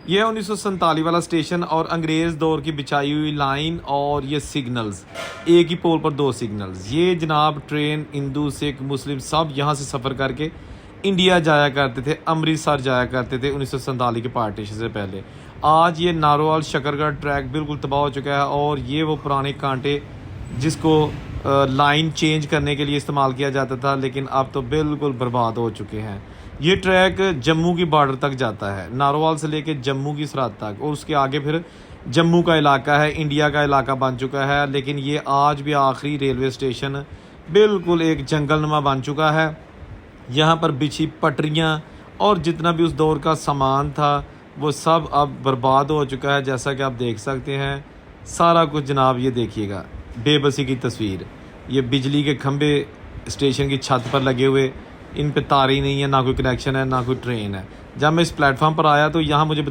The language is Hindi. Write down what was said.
ये 1947 वाला स्टेशन और अंग्रेज़ दौर की बिछाई हुई लाइन और ये सिग्नल्स, एक ही पोल पर 2 सिग्नल्स। ये जनाब ट्रेन हिंदू, सिख, मुस्लिम सब यहाँ से सफ़र करके इंडिया जाया करते थे, अमृतसर जाया करते थे 1947 के पार्टीशन से पहले। आज ये नारोवाल शकरगढ़ ट्रैक बिल्कुल तबाह हो चुका है और ये वो पुराने कांटे जिसको लाइन चेंज करने के लिए इस्तेमाल किया जाता था, लेकिन अब तो बिल्कुल बर्बाद हो चुके हैं। ये ट्रैक जम्मू की बॉर्डर तक जाता है, नारोवाल से लेके जम्मू की सरहद तक, और उसके आगे फिर जम्मू का इलाका है, इंडिया का इलाका बन चुका है। लेकिन ये आज भी आखिरी रेलवे स्टेशन बिल्कुल एक जंगलनुमा बन चुका है। यहाँ पर बिछी पटरियाँ और जितना भी उस दौर का सामान था वो सब अब बर्बाद हो चुका है। जैसा कि आप देख सकते हैं सारा कुछ जनाब, ये देखिएगा बेबसी की तस्वीर। ये बिजली के खंभे स्टेशन की छत पर लगे हुए, इन पे तार ही नहीं है, ना कोई कनेक्शन है, ना कोई ट्रेन है। जब मैं इस प्लेटफॉर्म पर आया तो यहाँ मुझे